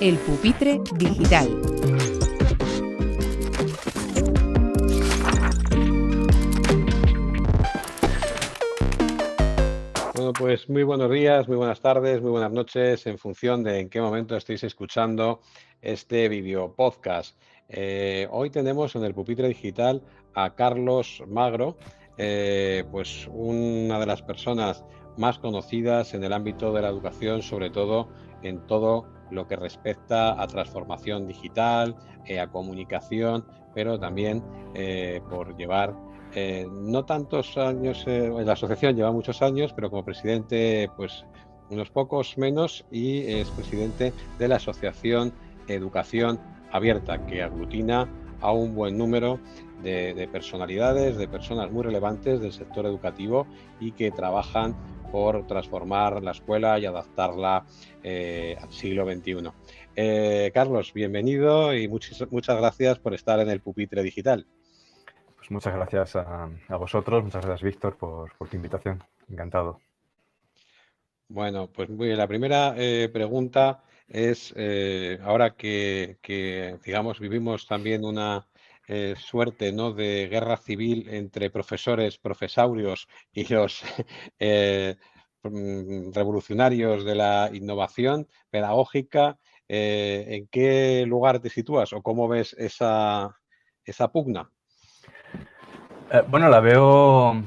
El pupitre digital. Bueno, pues muy buenos días, muy buenas tardes, muy buenas noches, en función de en qué momento estéis escuchando este video podcast. Hoy tenemos en el pupitre digital a Carlos Magro, pues una de las personas más conocidas en el ámbito de la educación, sobre todo en todo lo que respecta a transformación digital, a comunicación, pero también por llevar no tantos años, la asociación lleva muchos años, pero como presidente, pues unos pocos menos, y es presidente de la Asociación Educación Abierta, que aglutina a un buen número de personalidades, de personas muy relevantes del sector educativo y que trabajan por transformar la escuela y adaptarla al siglo XXI. Carlos, bienvenido y muchas gracias por estar en el pupitre digital. Pues muchas gracias a vosotros, muchas gracias Víctor por tu invitación, encantado. Bueno, pues muy bien. La primera pregunta es, ahora que, digamos, vivimos también una suerte, ¿no?, de guerra civil entre profesores, profesaurios y los revolucionarios de la innovación pedagógica, ¿en qué lugar te sitúas o cómo ves esa pugna? Bueno, la veo.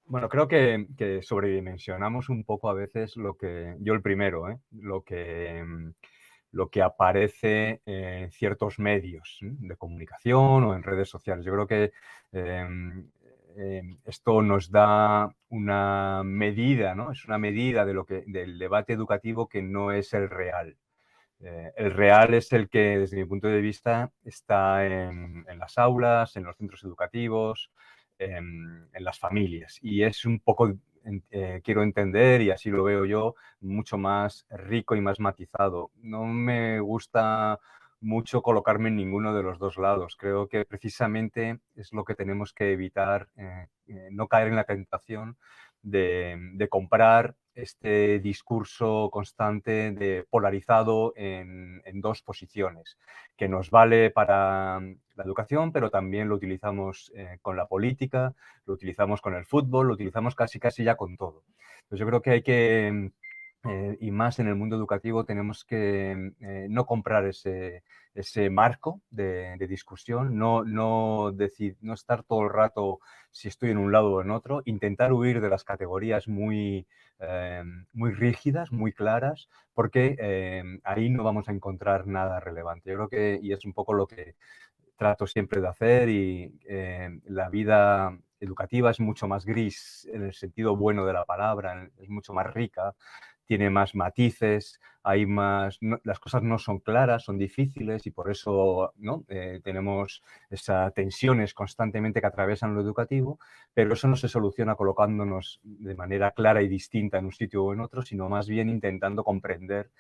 Bueno, creo que sobredimensionamos un poco a veces yo el primero, lo que aparece en ciertos medios de comunicación o en redes sociales. Yo creo que esto nos da una medida, ¿no? Es una medida del debate educativo que no es el real. El real es el que, desde mi punto de vista, está en las aulas, en los centros educativos, en las familias. Y es un poco, quiero entender, y así lo veo yo, mucho más rico y más matizado. No me gusta mucho colocarme en ninguno de los dos lados. Creo que precisamente es lo que tenemos que evitar, no caer en la tentación de comprar este discurso constante de polarizado en dos posiciones, que nos vale para la educación, pero también lo utilizamos con la política, lo utilizamos con el fútbol, lo utilizamos casi ya con todo. Entonces yo creo que hay que, y más en el mundo educativo, tenemos que no comprar ese marco de discusión, no estar todo el rato si estoy en un lado o en otro, intentar huir de las categorías muy rígidas, muy claras, porque ahí no vamos a encontrar nada relevante. Yo creo que, y es un poco lo que trato siempre de hacer, y la vida educativa es mucho más gris en el sentido bueno de la palabra, es mucho más rica, tiene más matices, las cosas no son claras, son difíciles, y por eso, ¿no?, tenemos esas tensiones constantemente que atraviesan lo educativo, pero eso no se soluciona colocándonos de manera clara y distinta en un sitio o en otro, sino más bien intentando comprender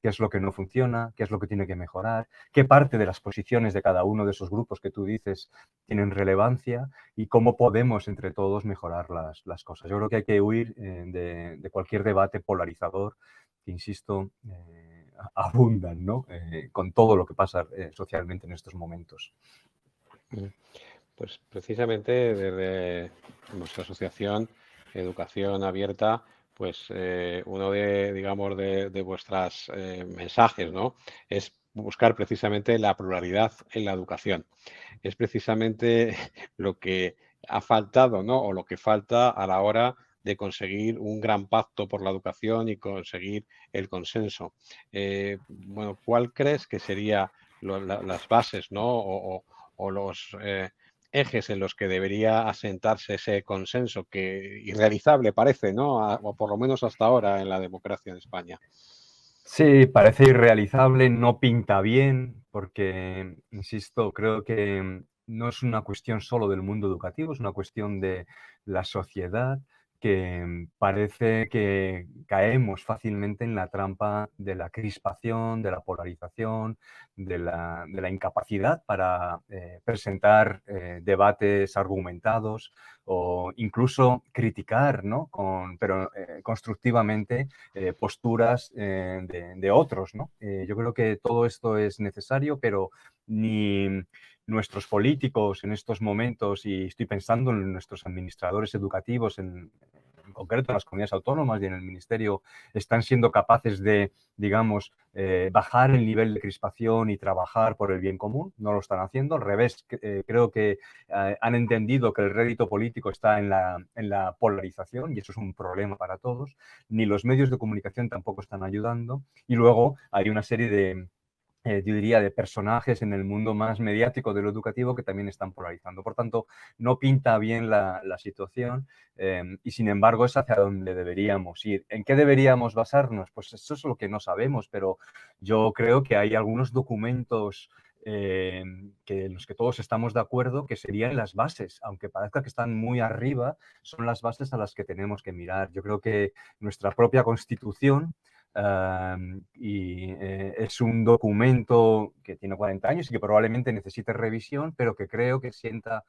qué es lo que no funciona, qué es lo que tiene que mejorar, qué parte de las posiciones de cada uno de esos grupos que tú dices tienen relevancia y cómo podemos entre todos mejorar las cosas. Yo creo que hay que huir de cualquier debate polarizador que, insisto, abundan, ¿no?, con todo lo que pasa socialmente en estos momentos. Pues precisamente desde nuestra asociación Educación Abierta, pues uno de, digamos, de vuestros mensajes, ¿no?, es buscar precisamente la pluralidad en la educación. Es precisamente lo que ha faltado, ¿no?, o lo que falta a la hora de conseguir un gran pacto por la educación y conseguir el consenso. Bueno, ¿cuál crees que serían las bases, ¿no?, o los ejes en los que debería asentarse ese consenso, que irrealizable parece, ¿no?, o por lo menos hasta ahora en la democracia en España? Sí, parece irrealizable, no pinta bien, porque, insisto, creo que no es una cuestión solo del mundo educativo, es una cuestión de la sociedad, que parece que caemos fácilmente en la trampa de la crispación, de la polarización, de la incapacidad para presentar debates argumentados o incluso criticar, ¿no? Pero constructivamente posturas de otros, ¿no? Yo creo que todo esto es necesario, pero ni nuestros políticos en estos momentos, y estoy pensando en nuestros administradores educativos, en concreto en las comunidades autónomas y en el ministerio, están siendo capaces de, digamos, bajar el nivel de crispación y trabajar por el bien común. No lo están haciendo. Al revés, creo que han entendido que el rédito político está en la polarización, y eso es un problema para todos. Ni los medios de comunicación tampoco están ayudando. Y luego hay una serie de yo diría, de personajes en el mundo más mediático de lo educativo que también están polarizando. Por tanto, no pinta bien la situación y, sin embargo, es hacia donde deberíamos ir. ¿En qué deberíamos basarnos? Pues eso es lo que no sabemos, pero yo creo que hay algunos documentos en los que todos estamos de acuerdo, que serían las bases, aunque parezca que están muy arriba, son las bases a las que tenemos que mirar. Yo creo que nuestra propia Constitución, es un documento que tiene 40 años y que probablemente necesite revisión, pero que creo que sienta,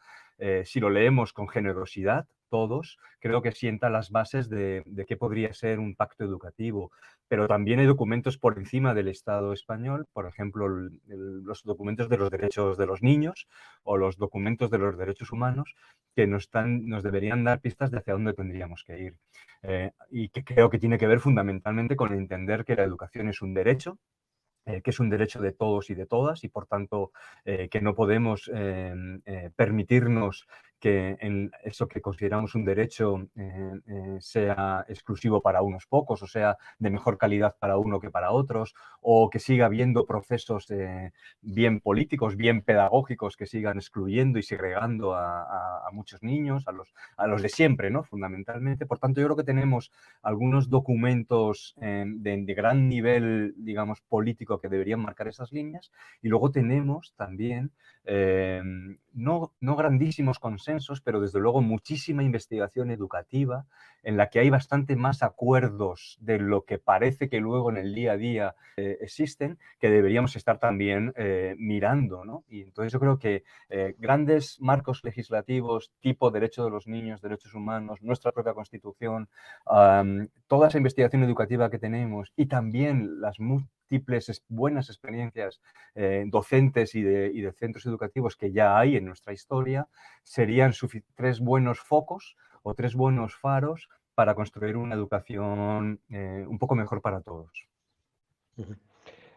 si lo leemos con generosidad, todos, creo que sienta las bases de qué podría ser un pacto educativo. Pero también hay documentos por encima del Estado español, por ejemplo, los documentos de los derechos de los niños o los documentos de los derechos humanos, que nos deberían dar pistas de hacia dónde tendríamos que ir. Y que creo que tiene que ver fundamentalmente con entender que la educación es un derecho, que es un derecho de todos y de todas, y por tanto que no podemos permitirnos que en eso que consideramos un derecho sea exclusivo para unos pocos, o sea de mejor calidad para uno que para otros, o que siga habiendo procesos bien políticos, bien pedagógicos, que sigan excluyendo y segregando a muchos niños, a los de siempre, ¿no? Fundamentalmente. Por tanto, yo creo que tenemos algunos documentos de gran nivel, digamos, político, que deberían marcar esas líneas, y luego tenemos también no grandísimos consensos, pero desde luego muchísima investigación educativa en la que hay bastante más acuerdos de lo que parece que luego en el día a día existen, que deberíamos estar también mirando, ¿no? Y entonces yo creo que grandes marcos legislativos tipo derecho de los niños, derechos humanos, nuestra propia Constitución, toda esa investigación educativa que tenemos, y también las múltiples buenas experiencias docentes y de centros educativos que ya hay en nuestra historia, serían tres buenos focos o tres buenos faros para construir una educación un poco mejor para todos. Ujú.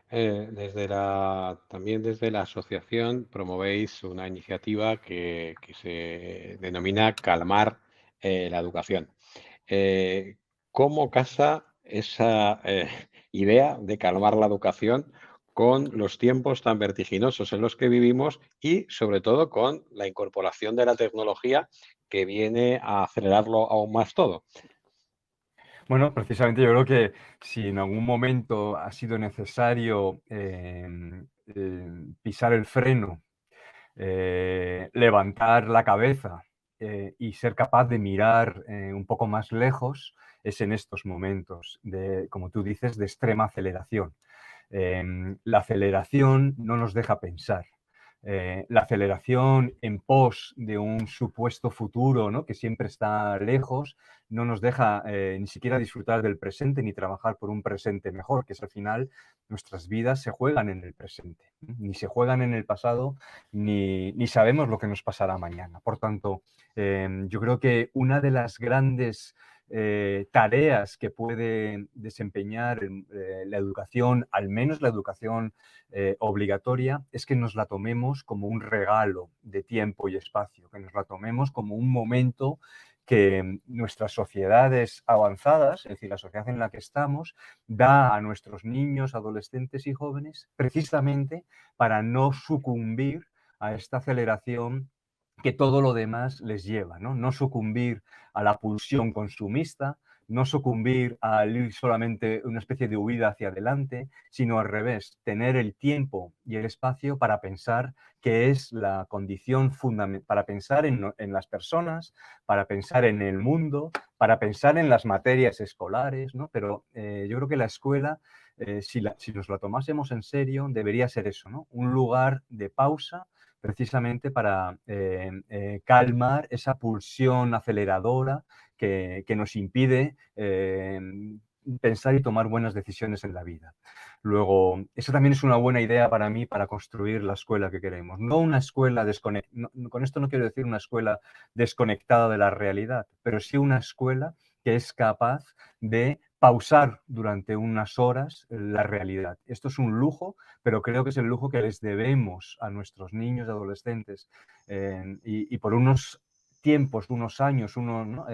También desde la asociación promovéis una iniciativa que se denomina Calmar la Educación. Eh, ¿Cómo casa esa idea de calmar la educación con los tiempos tan vertiginosos en los que vivimos y, sobre todo, con la incorporación de la tecnología que viene a acelerarlo aún más todo? Bueno, precisamente yo creo que si en algún momento ha sido necesario pisar el freno, levantar la cabeza y ser capaz de mirar un poco más lejos, es en estos momentos de, como tú dices, de extrema aceleración. La aceleración no nos deja pensar. La aceleración en pos de un supuesto futuro, ¿no?, que siempre está lejos, no nos deja ni siquiera disfrutar del presente ni trabajar por un presente mejor, que es, al final, nuestras vidas se juegan en el presente, ¿no? Ni se juegan en el pasado, ni sabemos lo que nos pasará mañana. Por tanto, yo creo que una de las grandes tareas que puede desempeñar la educación, al menos la educación obligatoria, es que nos la tomemos como un regalo de tiempo y espacio, que nos la tomemos como un momento que nuestras sociedades avanzadas, es decir, la sociedad en la que estamos, da a nuestros niños, adolescentes y jóvenes, precisamente para no sucumbir a esta aceleración que todo lo demás les lleva, ¿no? No sucumbir a la pulsión consumista, no sucumbir al ir solamente una especie de huida hacia adelante, sino al revés, tener el tiempo y el espacio para pensar, que es la condición fundamental, para pensar en las personas, para pensar en el mundo, para pensar en las materias escolares, ¿no? Pero yo creo que la escuela, si nos la tomásemos en serio, debería ser eso, ¿no? Un lugar de pausa precisamente para calmar esa pulsión aceleradora que nos impide pensar y tomar buenas decisiones en la vida. Luego, eso también es una buena idea para mí para construir la escuela que queremos. No una escuela desconectada, con esto no quiero decir una escuela desconectada de la realidad, pero sí una escuela que es capaz de pausar durante unas horas la realidad. Esto es un lujo, pero creo que es el lujo que les debemos a nuestros niños y adolescentes y por unos tiempos, unos años, ¿no?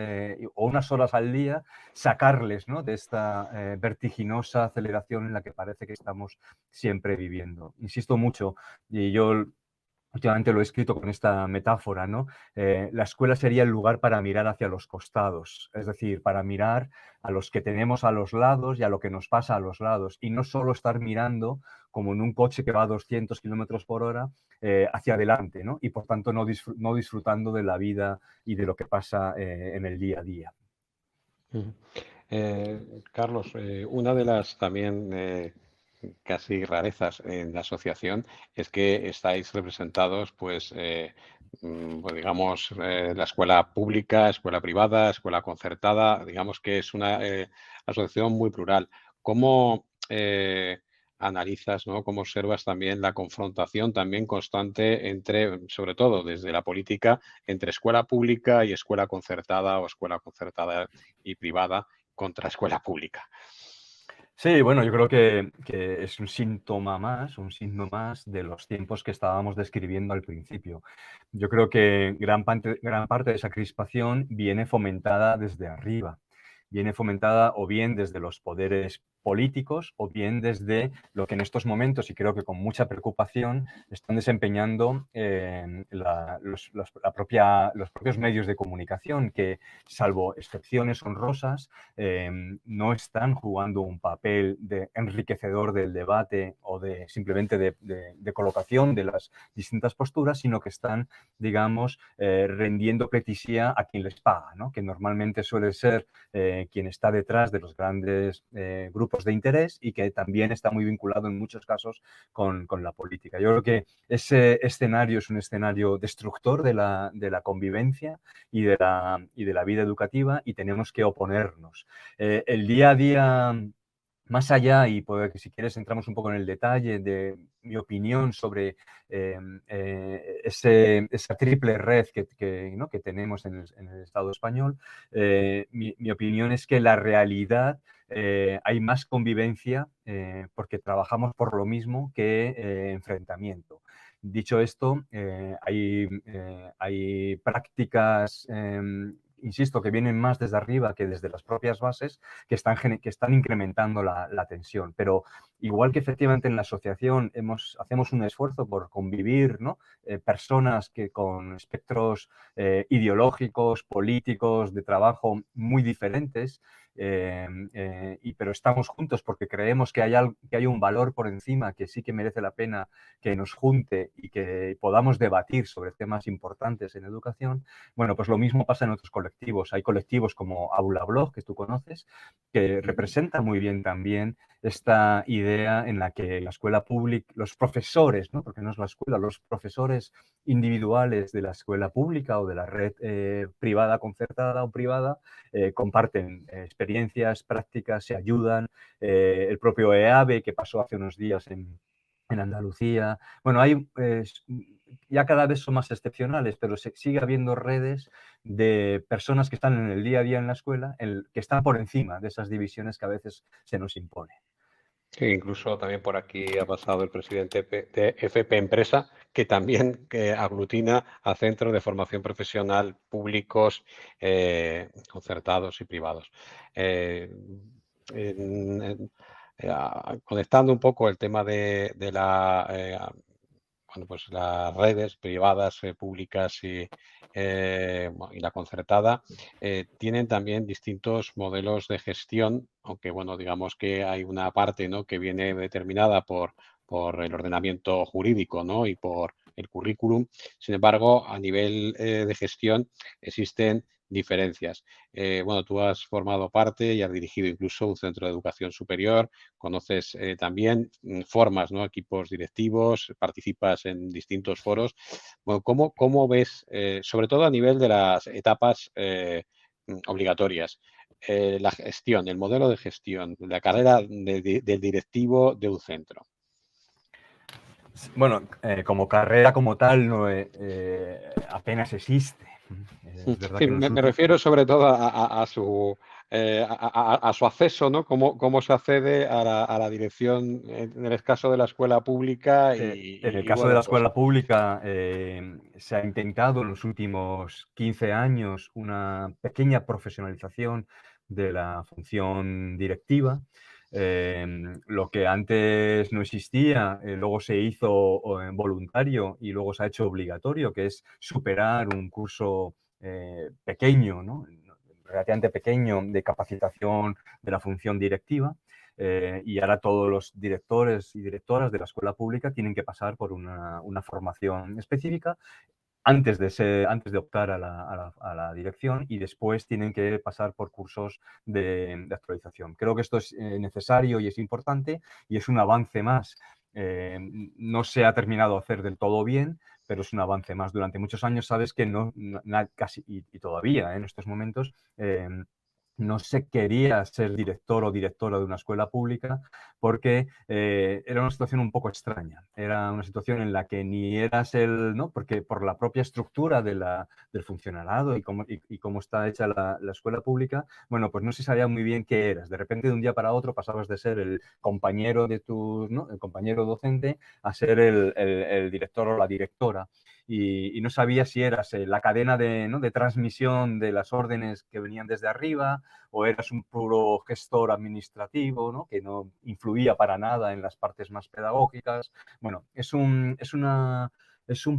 O unas horas al día, sacarles, ¿no? De esta vertiginosa aceleración en la que parece que estamos siempre viviendo. Insisto mucho, y yo últimamente lo he escrito con esta metáfora, ¿no? La escuela sería el lugar para mirar hacia los costados, es decir, para mirar a los que tenemos a los lados y a lo que nos pasa a los lados, y no solo estar mirando como en un coche que va a 200 kilómetros por hora hacia adelante, ¿no? Y por tanto no disfrutando de la vida y de lo que pasa en el día a día. Ujú. Carlos, una de las también casi rarezas en la asociación es que estáis representados, pues, pues digamos, la escuela pública, escuela privada, escuela concertada, digamos que es una asociación muy plural. ¿Cómo analizas, ¿no? ¿Cómo observas también la confrontación también constante entre, sobre todo desde la política, entre escuela pública y escuela concertada o escuela concertada y privada contra escuela pública? Sí, bueno, yo creo que es un síntoma más, un signo más de los tiempos que estábamos describiendo al principio. Yo creo que gran parte de esa crispación viene fomentada desde arriba, viene fomentada o bien desde los poderes políticos o bien desde lo que en estos momentos, y creo que con mucha preocupación, están desempeñando los propios medios de comunicación que, salvo excepciones honrosas, no están jugando un papel de enriquecedor del debate o de simplemente de colocación de las distintas posturas, sino que están, digamos, rendiendo pleitesía a quien les paga, ¿no? Que normalmente suele ser quien está detrás de los grandes grupos de interés y que también está muy vinculado en muchos casos con la política. Yo creo que ese escenario es un escenario destructor de la convivencia y de la vida educativa, y tenemos que oponernos. El día a día, más allá, y que si quieres entramos un poco en el detalle de mi opinión sobre esa triple red ¿no? que tenemos en el Estado español, mi opinión es que la realidad, hay más convivencia porque trabajamos por lo mismo que enfrentamiento. Dicho esto, hay prácticas, insisto, que vienen más desde arriba que desde las propias bases, que están incrementando la tensión. Pero igual que efectivamente en la asociación hacemos un esfuerzo por convivir, ¿no? Personas que con espectros ideológicos, políticos, de trabajo muy diferentes, pero estamos juntos porque creemos que hay un valor por encima que sí que merece la pena que nos junte y que podamos debatir sobre temas importantes en educación. Bueno, pues lo mismo pasa en otros colectivos. Hay colectivos como Aula Blog, que tú conoces, que representa muy bien también esta idea en la que la escuela pública, los profesores, ¿no? Porque no es la escuela, los profesores individuales de la escuela pública o de la red privada, concertada o privada, comparten experiencias, prácticas, se ayudan. El propio EABE, que pasó hace unos días en Andalucía. Bueno, ya cada vez son más excepcionales, pero sigue habiendo redes de personas que están en el día a día en la escuela, que están por encima de esas divisiones que a veces se nos impone. Sí, incluso también por aquí ha pasado el presidente de FP Empresa, que también aglutina a centros de formación profesional públicos, concertados y privados. En- Conectando un poco el tema de la bueno, pues las redes privadas, públicas y la concertada tienen también distintos modelos de gestión, aunque bueno, digamos que hay una parte, ¿no?, que viene determinada por el ordenamiento jurídico, ¿no?, y por el currículum. Sin embargo, a nivel de gestión existen diferencias. Bueno, tú has formado parte y has dirigido incluso un centro de educación superior, conoces también, formas, ¿no?, equipos directivos, participas en distintos foros. Bueno, ¿cómo ves, sobre todo a nivel de las etapas obligatorias, la gestión, el modelo de gestión, la carrera del directivo de un centro? Bueno, como carrera como tal no, apenas existe. Es verdad Sí, que en los me últimos... refiero sobre todo a su, a su acceso, ¿no? Cómo se accede a la dirección en el caso de la escuela pública En el y caso de la bueno, pues escuela pública, se ha intentado en los últimos 15 años una pequeña profesionalización de la función directiva. Lo que antes no existía, luego se hizo voluntario y luego se ha hecho obligatorio, que es superar un curso pequeño, ¿no?, relativamente pequeño, de capacitación de la función directiva. Y ahora todos los directores y directoras de la escuela pública tienen que pasar por una formación específica antes de optar a la dirección, y después tienen que pasar por cursos de actualización. Creo que esto es necesario y es importante y es un avance más. No se ha terminado de hacer del todo bien, pero es un avance más. Durante muchos años sabes que casi, y todavía en estos momentos, no se quería ser director o directora de una escuela pública porque era una situación un poco extraña. Era una situación en la que ni eras ¿no? Porque por la propia estructura del funcionariado y cómo está hecha la escuela pública, bueno, pues no se sabía muy bien qué eras. De repente, de un día para otro, pasabas de ser el compañero ¿no?, el compañero docente, a ser el director o la directora. Y no sabía si eras la cadena ¿no?, de transmisión de las órdenes que venían desde arriba, o eras un puro gestor administrativo, ¿no?, que no influía para nada en las partes más pedagógicas. Bueno, es un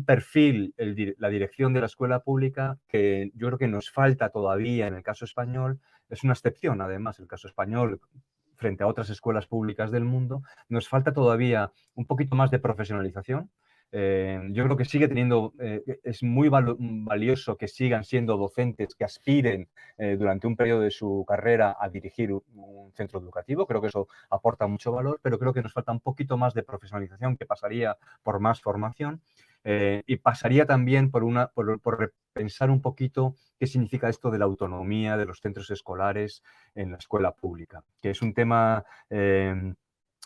perfil, la dirección de la escuela pública, que yo creo que nos falta todavía en el caso español. Es una excepción, además, el caso español frente a otras escuelas públicas del mundo. Nos falta todavía un poquito más de profesionalización. Yo creo que sigue teniendo, es muy valioso que sigan siendo docentes que aspiren durante un periodo de su carrera a dirigir un centro educativo. Creo que eso aporta mucho valor, pero creo que nos falta un poquito más de profesionalización, que pasaría por más formación y pasaría también por repensar un poquito qué significa esto de la autonomía de los centros escolares en la escuela pública, que es un tema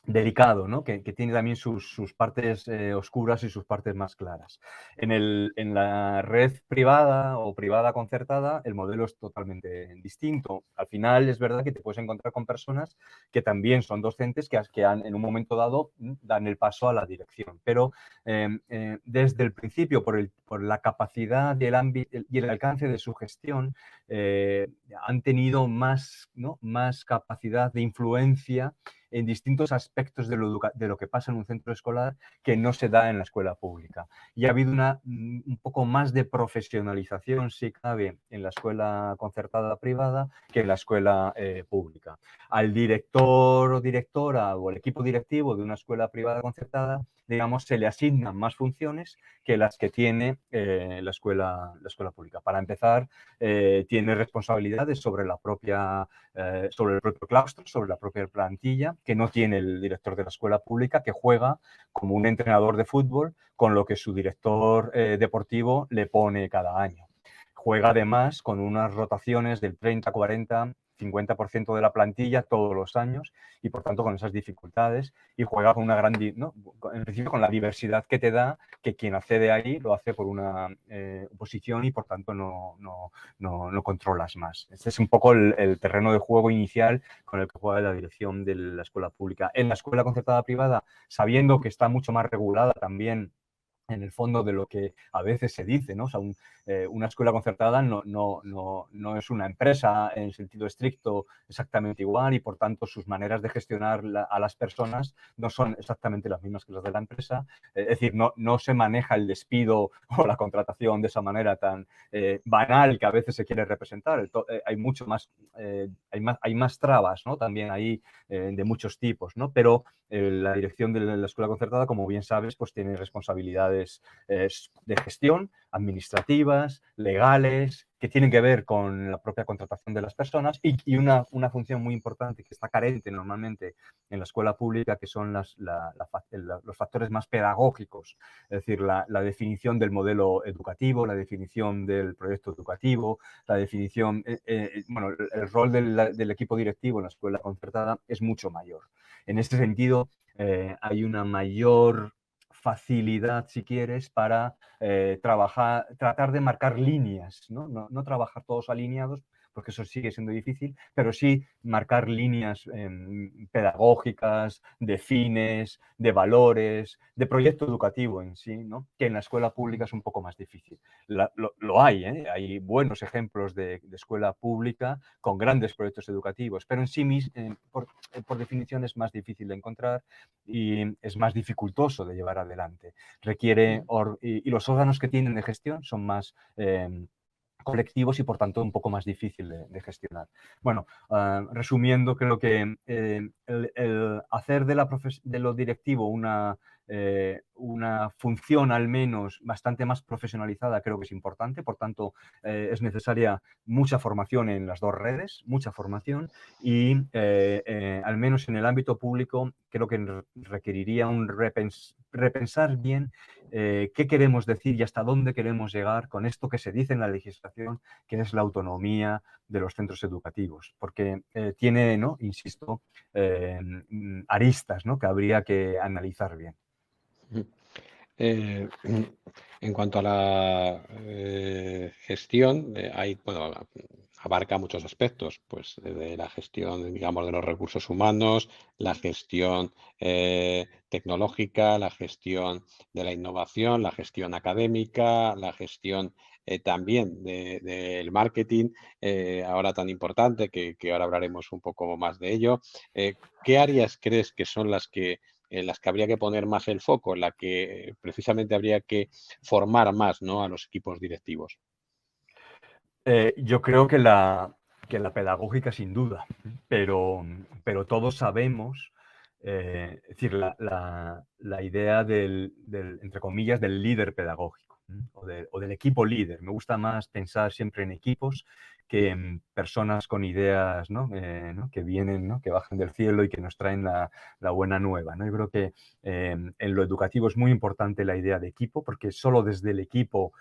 delicado, ¿no?, que tiene también sus partes oscuras y sus partes más claras. En la red privada o privada concertada, el modelo es totalmente distinto. Al final es verdad que te puedes encontrar con personas que también son docentes que en un momento dado dan el paso a la dirección, pero desde el principio, por la capacidad y el alcance de su gestión, han tenido más, ¿no?, más capacidad de influencia en distintos aspectos de lo que pasa en un centro escolar, que no se da en la escuela pública. Y ha habido un poco más de profesionalización, si cabe, en la escuela concertada privada que en la escuela pública. Al director o directora o al equipo directivo de una escuela privada concertada, digamos, se le asignan más funciones que las que tiene la escuela pública. Para empezar, tiene responsabilidades sobre sobre el propio claustro, sobre la propia plantilla, que no tiene el director de la escuela pública, que juega como un entrenador de fútbol con lo que su director deportivo le pone cada año. Juega además con unas rotaciones del 30, 40, 50% de la plantilla todos los años, y por tanto con esas dificultades, y juega con una gran, ¿no?, en principio con la diversidad que te da, que quien accede ahí lo hace por una posición y por tanto no controlas más. Este es un poco el terreno de juego inicial con el que juega la dirección de la escuela pública. En la escuela concertada privada, sabiendo que está mucho más regulada también en el fondo de lo que a veces se dice, ¿no? O sea, una escuela concertada no es una empresa en sentido estricto exactamente igual y por tanto sus maneras de gestionar a las personas no son exactamente las mismas que las de la empresa. Es decir, no se maneja el despido o la contratación de esa manera tan banal que a veces se quiere representar. Hay mucho más, hay más trabas, ¿no? También ahí de muchos tipos, ¿no? Pero la dirección de la escuela concertada, como bien sabes, pues tiene responsabilidades de gestión, administrativas, legales, que tienen que ver con la propia contratación de las personas y una función muy importante que está carente normalmente en la escuela pública, que son los factores más pedagógicos, es decir, la definición del modelo educativo, la definición del proyecto educativo, la definición, bueno, el rol del equipo directivo en la escuela concertada es mucho mayor. En este sentido, hay una mayor facilidad, si quieres, para tratar de marcar líneas, ¿no? No trabajar todos alineados, porque eso sigue siendo difícil, pero sí marcar líneas pedagógicas, de fines, de valores, de proyecto educativo en sí, ¿no? Que en la escuela pública es un poco más difícil. Lo hay, ¿eh? Hay buenos ejemplos de escuela pública con grandes proyectos educativos, pero en sí mismo, por definición, es más difícil de encontrar y es más dificultoso de llevar adelante. Requiere, y los órganos que tienen de gestión son más colectivos y por tanto un poco más difícil de gestionar. Bueno, resumiendo, creo que el hacer de lo directivo una función al menos bastante más profesionalizada creo que es importante, por tanto es necesaria mucha formación en las dos redes, mucha formación y al menos en el ámbito público creo que requeriría un repensar bien qué queremos decir y hasta dónde queremos llegar con esto que se dice en la legislación, que es la autonomía de los centros educativos, porque tiene, ¿no? Insisto, aristas, ¿no? Que habría que analizar bien. Eh, en cuanto a la gestión, bueno, abarca muchos aspectos, pues desde la gestión, digamos, de los recursos humanos, la gestión tecnológica, la gestión de la innovación, la gestión académica, la gestión también del marketing, ahora tan importante que ahora hablaremos un poco más de ello. ¿Qué áreas crees que son en las que habría que poner más el foco, en la que precisamente habría que formar más, ¿no?, a los equipos directivos? Yo creo que la pedagógica sin duda, pero todos sabemos, es decir, la idea entre comillas, del líder pedagógico, o del equipo líder. Me gusta más pensar siempre en equipos que en personas con ideas, ¿no? ¿No? Que vienen, ¿no? Que bajan del cielo y que nos traen la buena nueva, ¿no? Yo creo que en lo educativo es muy importante la idea de equipo, porque solo desde el equipo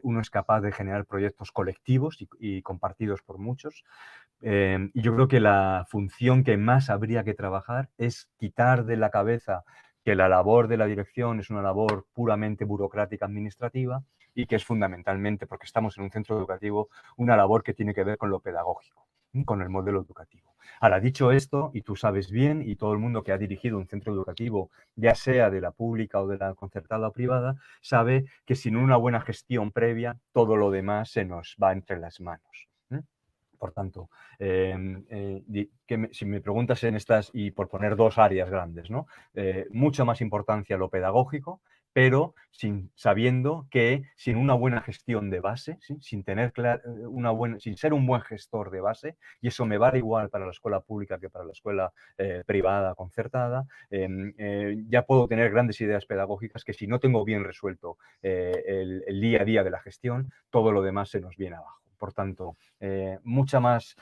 uno es capaz de generar proyectos colectivos y compartidos por muchos. Y yo creo que la función que más habría que trabajar es quitar de la cabeza que la labor de la dirección es una labor puramente burocrática administrativa y que es fundamentalmente, porque estamos en un centro educativo, una labor que tiene que ver con lo pedagógico, con el modelo educativo. Ahora, dicho esto, y tú sabes bien, y todo el mundo que ha dirigido un centro educativo, ya sea de la pública o de la concertada o privada, sabe que sin una buena gestión previa, todo lo demás se nos va entre las manos. Por tanto, si me preguntas en estas, y por poner dos áreas grandes, ¿no? Mucha más importancia lo pedagógico, pero sabiendo que sin una buena gestión de base, ¿sí? Sin ser un buen gestor de base, y eso me vale igual para la escuela pública que para la escuela privada concertada, ya puedo tener grandes ideas pedagógicas que si no tengo bien resuelto el día a día de la gestión, todo lo demás se nos viene abajo. Por tanto, mucha más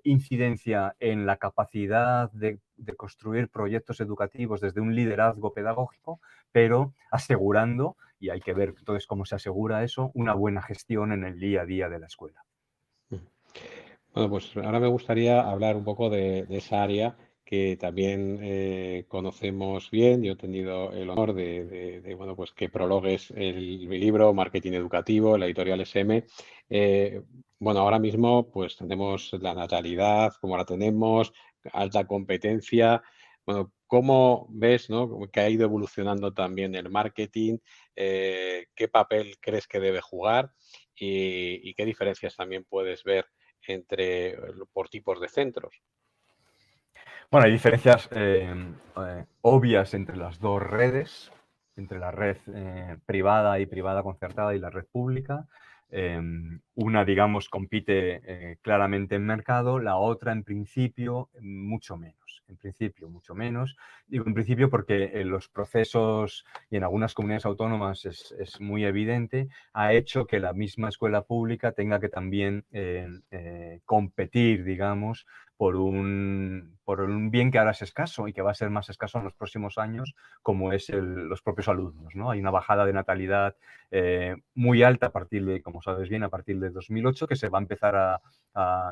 incidencia en la capacidad de construir proyectos educativos desde un liderazgo pedagógico, pero asegurando, y hay que ver entonces cómo se asegura eso, una buena gestión en el día a día de la escuela. Bueno, pues ahora me gustaría hablar un poco de esa área que también conocemos bien. Yo he tenido el honor bueno, pues que prologues mi libro Marketing Educativo, la editorial SM. Bueno, ahora mismo pues tenemos la natalidad como la tenemos, alta competencia. Bueno, ¿cómo ves, ¿no?, que ha ido evolucionando también el marketing? ¿Qué papel crees que debe jugar? Y qué diferencias también puedes ver entre por tipos de centros. Bueno, hay diferencias obvias entre las dos redes, entre la red privada y privada concertada y la red pública. Una, digamos, compite claramente en mercado, la otra, en principio, mucho menos. En principio, mucho menos. Digo en principio porque en los procesos y en algunas comunidades autónomas es muy evidente, ha hecho que la misma escuela pública tenga que también competir, digamos, por un bien que ahora es escaso y que va a ser más escaso en los próximos años, como es los propios alumnos, ¿no? Hay una bajada de natalidad muy alta a partir de, como sabes bien, a partir de 2008, que se va a empezar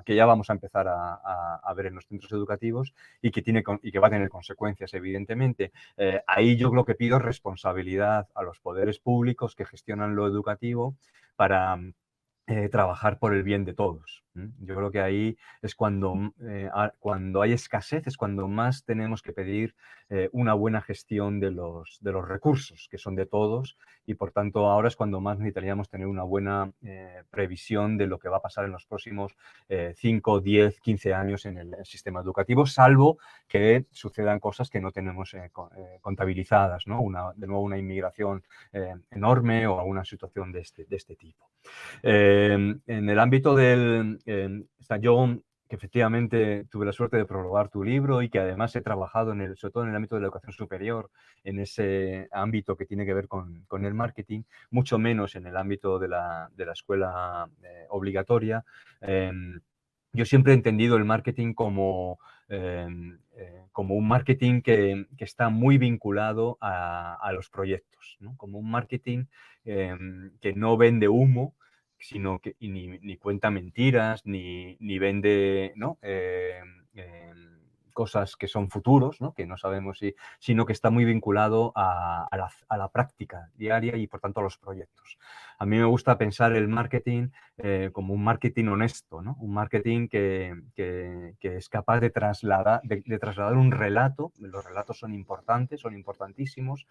que ya vamos a empezar a ver en los centros educativos y que va a tener consecuencias, evidentemente. Ahí yo lo que pido es responsabilidad a los poderes públicos que gestionan lo educativo para trabajar por el bien de todos. Yo creo que ahí es cuando hay escasez, es cuando más tenemos que pedir una buena gestión de los recursos, que son de todos, y por tanto ahora es cuando más necesitaríamos tener una buena previsión de lo que va a pasar en los próximos 5, 10, 15 años en el sistema educativo, salvo que sucedan cosas que no tenemos contabilizadas, ¿no? De nuevo una inmigración enorme o alguna situación de este tipo. En el ámbito yo que efectivamente tuve la suerte de prologar tu libro y que además he trabajado sobre todo en el ámbito de la educación superior, en ese ámbito que tiene que ver con el marketing, mucho menos en el ámbito de la escuela obligatoria. Yo siempre he entendido el marketing como un marketing que está muy vinculado a los proyectos, ¿no? Como un marketing que no vende humo, sino que ni cuenta mentiras, ni vende, ¿no? Cosas que son futuros, ¿no? Que no sabemos sino que está muy vinculado a la práctica diaria y por tanto a los proyectos. A mí me gusta pensar el marketing como un marketing honesto, ¿no? Un marketing que es capaz de trasladar un relato. Los relatos son importantes, son importantísimos.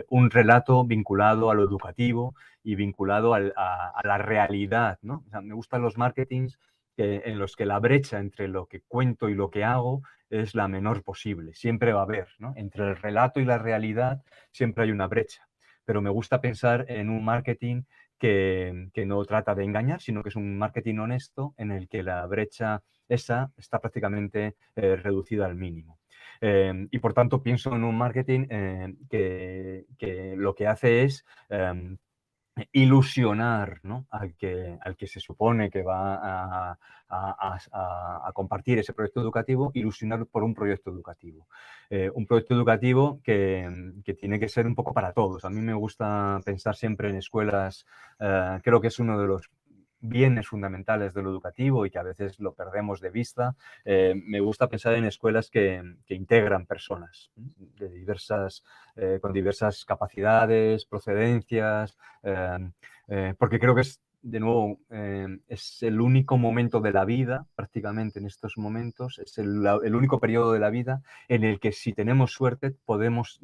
Un relato vinculado a lo educativo y vinculado a la realidad, ¿no? O sea, me gustan los marketings en los que la brecha entre lo que cuento y lo que hago es la menor posible. Siempre va a haber, ¿no? Entre el relato y la realidad siempre hay una brecha. Pero me gusta pensar en un marketing que no trata de engañar, sino que es un marketing honesto en el que la brecha esa está prácticamente reducida al mínimo. Y por tanto pienso en un marketing que lo que hace es ilusionar, ¿no? al que se supone que va a compartir ese proyecto educativo, ilusionar por un proyecto educativo. Un proyecto educativo que tiene que ser un poco para todos. A mí me gusta pensar siempre en escuelas, creo que es uno de los bienes fundamentales de lo educativo y que a veces lo perdemos de vista. Me gusta pensar en escuelas que integran personas de con diversas capacidades, procedencias, porque creo que de nuevo, es el único momento de la vida, prácticamente en estos momentos, es el único periodo de la vida en el que, si tenemos suerte, podemos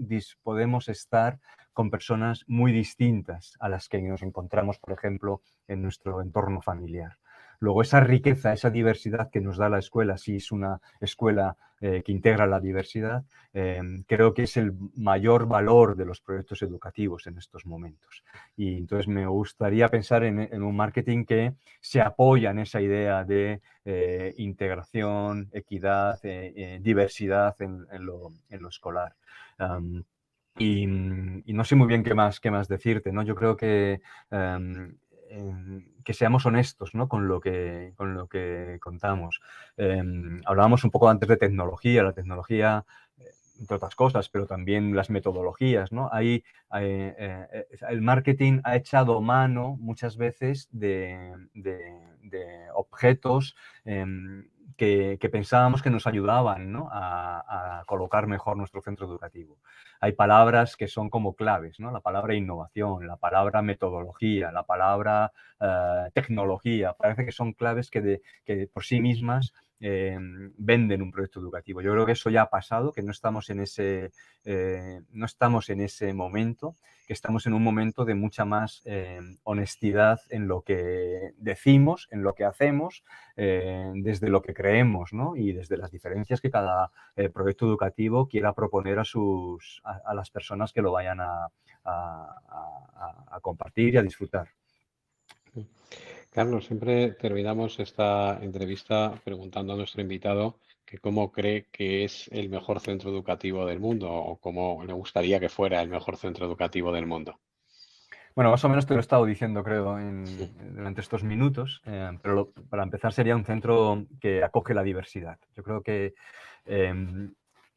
estar con personas muy distintas a las que nos encontramos, por ejemplo, en nuestro entorno familiar. Luego, esa riqueza, esa diversidad que nos da la escuela, si es una escuela que integra la diversidad, creo que es el mayor valor de los proyectos educativos en estos momentos. Y entonces me gustaría pensar en un marketing que se apoya en esa idea de integración, equidad, diversidad en lo escolar. Y no sé muy bien qué más decirte, ¿no? Yo creo que seamos honestos, ¿no? con lo que contamos. Hablábamos un poco antes de tecnología, la tecnología, entre otras cosas, pero también las metodologías, ¿no? El marketing ha echado mano muchas veces de objetos que pensábamos que nos ayudaban, ¿no? a colocar mejor nuestro centro educativo. Hay palabras que son como claves, ¿no? La palabra innovación, la palabra metodología, la palabra tecnología. Parece que son claves que por sí mismas venden un proyecto educativo. Yo creo que eso ya ha pasado, que no estamos en ese momento, que estamos en un momento de mucha más honestidad en lo que decimos, en lo que hacemos, desde lo que creemos, ¿no? Y desde las diferencias que cada proyecto educativo quiera proponer a las personas que lo vayan a compartir y a disfrutar. Carlos, siempre terminamos esta entrevista preguntando a nuestro invitado que cómo cree que es el mejor centro educativo del mundo o cómo le gustaría que fuera el mejor centro educativo del mundo. Bueno, más o menos te lo he estado diciendo, creo, durante estos minutos, pero para empezar sería un centro que acoge la diversidad. Yo creo que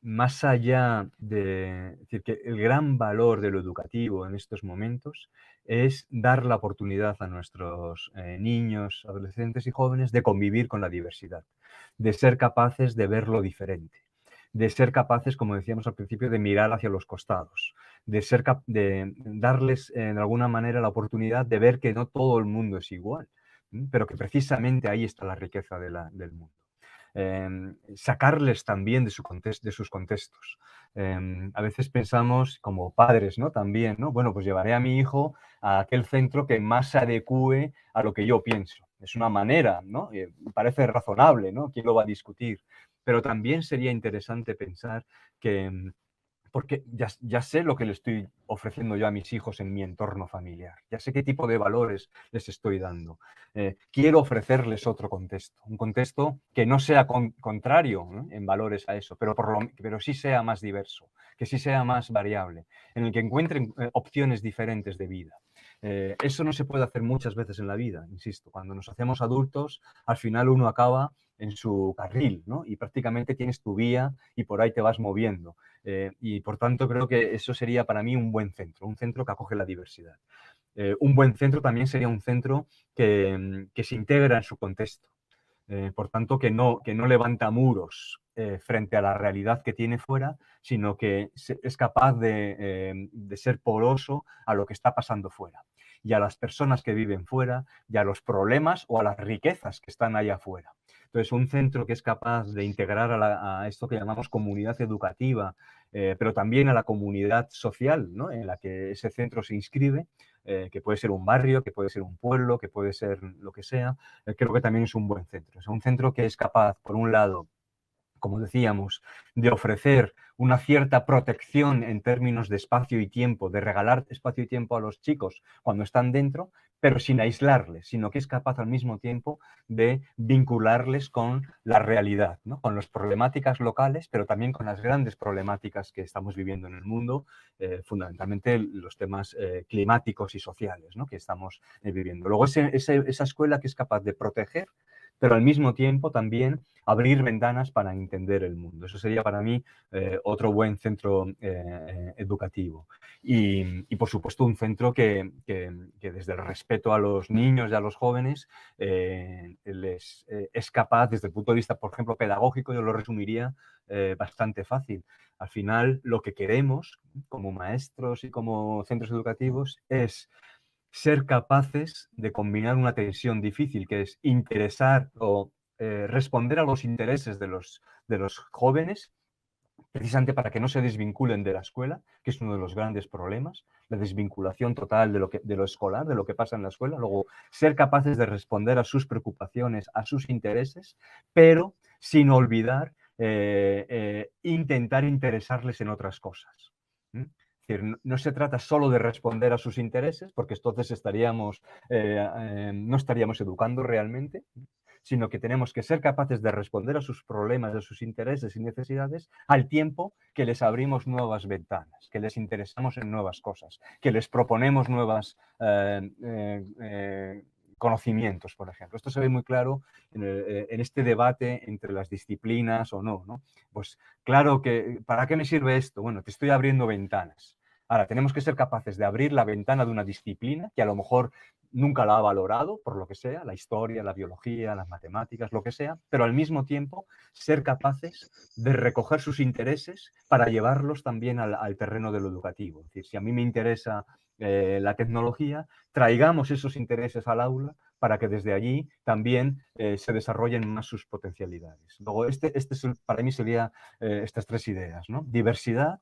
más allá de decir que el gran valor de lo educativo en estos momentos es dar la oportunidad a nuestros niños, adolescentes y jóvenes de convivir con la diversidad, de ser capaces de ver lo diferente, de ser capaces, como decíamos al principio, de mirar hacia los costados, de darles de alguna manera la oportunidad de ver que no todo el mundo es igual, pero que precisamente ahí está la riqueza del mundo. Sacarles también de sus contextos. A veces pensamos como padres, ¿no? También, ¿no? Bueno, pues llevaré a mi hijo a aquel centro que más se adecúe a lo que yo pienso. Es una manera, ¿no? Parece razonable, ¿no? ¿Quién lo va a discutir? Pero también sería interesante pensar que porque ya sé lo que le estoy ofreciendo yo a mis hijos en mi entorno familiar. Ya sé qué tipo de valores les estoy dando. Quiero ofrecerles otro contexto, un contexto que no sea contrario, ¿no?, en valores a eso, pero sí sea más diverso, que sí sea más variable, en el que encuentren opciones diferentes de vida. Eso no se puede hacer muchas veces en la vida, insisto. Cuando nos hacemos adultos, al final uno acaba en su carril, ¿no? Y prácticamente tienes tu vía y por ahí te vas moviendo. Y por tanto creo que eso sería para mí un buen centro, un centro que acoge la diversidad. Un buen centro también sería un centro que se integra en su contexto. Por tanto, que no levanta muros frente a la realidad que tiene fuera, sino que es capaz de ser poroso a lo que está pasando fuera y a las personas que viven fuera y a los problemas o a las riquezas que están allá afuera. Entonces, un centro que es capaz de integrar a esto que llamamos comunidad educativa, pero también a la comunidad social, ¿no?, en la que ese centro se inscribe, que puede ser un barrio, que puede ser un pueblo, que puede ser lo que sea, creo que también es un buen centro. Es un centro que es capaz, por un lado, como decíamos, de ofrecer una cierta protección en términos de espacio y tiempo, de regalar espacio y tiempo a los chicos cuando están dentro, pero sin aislarles, sino que es capaz al mismo tiempo de vincularles con la realidad, ¿no?, con las problemáticas locales, pero también con las grandes problemáticas que estamos viviendo en el mundo, fundamentalmente los temas climáticos y sociales, ¿no?, que estamos viviendo. Luego, esa escuela que es capaz de proteger, pero al mismo tiempo también abrir ventanas para entender el mundo. Eso sería para mí otro buen centro educativo. Y, por supuesto, un centro que desde el respeto a los niños y a los jóvenes es capaz, desde el punto de vista, por ejemplo, pedagógico, yo lo resumiría bastante fácil. Al final, lo que queremos como maestros y como centros educativos es ser capaces de combinar una tensión difícil, que es interesar o responder a los intereses de los jóvenes, precisamente para que no se desvinculen de la escuela, que es uno de los grandes problemas, la desvinculación total de lo escolar, de lo que pasa en la escuela. Luego, ser capaces de responder a sus preocupaciones, a sus intereses, pero sin olvidar intentar interesarles en otras cosas. Es decir, no se trata solo de responder a sus intereses, porque entonces no estaríamos educando realmente, sino que tenemos que ser capaces de responder a sus problemas, a sus intereses y necesidades, al tiempo que les abrimos nuevas ventanas, que les interesamos en nuevas cosas, que les proponemos nuevos conocimientos, por ejemplo. Esto se ve muy claro en este debate entre las disciplinas o no, ¿no? Pues claro que, ¿para qué me sirve esto? Bueno, te estoy abriendo ventanas. Ahora, tenemos que ser capaces de abrir la ventana de una disciplina que a lo mejor nunca la ha valorado, por lo que sea, la historia, la biología, las matemáticas, lo que sea, pero al mismo tiempo ser capaces de recoger sus intereses para llevarlos también al terreno de lo educativo. Es decir, si a mí me interesa la tecnología, traigamos esos intereses al aula para que desde allí también se desarrollen más sus potencialidades. Luego, para mí serían estas 3 ideas, ¿no? Diversidad,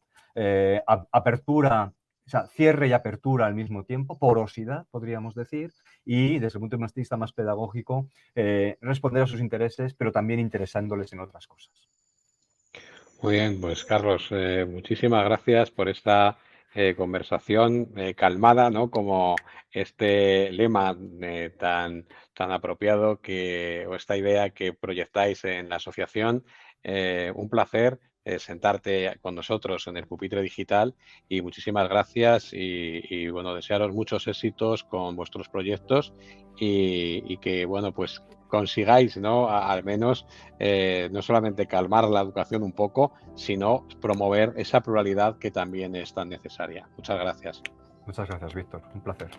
apertura, o sea, cierre y apertura al mismo tiempo, porosidad, podríamos decir, y desde el punto de vista más pedagógico, responder a sus intereses, pero también interesándoles en otras cosas. Muy bien, pues Carlos, muchísimas gracias por esta conversación calmada, ¿no? Como este lema tan apropiado o esta idea que proyectáis en la asociación. Un placer sentarte con nosotros en el Pupitre Digital y muchísimas gracias y, bueno, desearos muchos éxitos con vuestros proyectos y que, bueno, pues consigáis, ¿no? Al menos no solamente calmar la educación un poco, sino promover esa pluralidad que también es tan necesaria. Muchas gracias. Muchas gracias, Víctor. Un placer.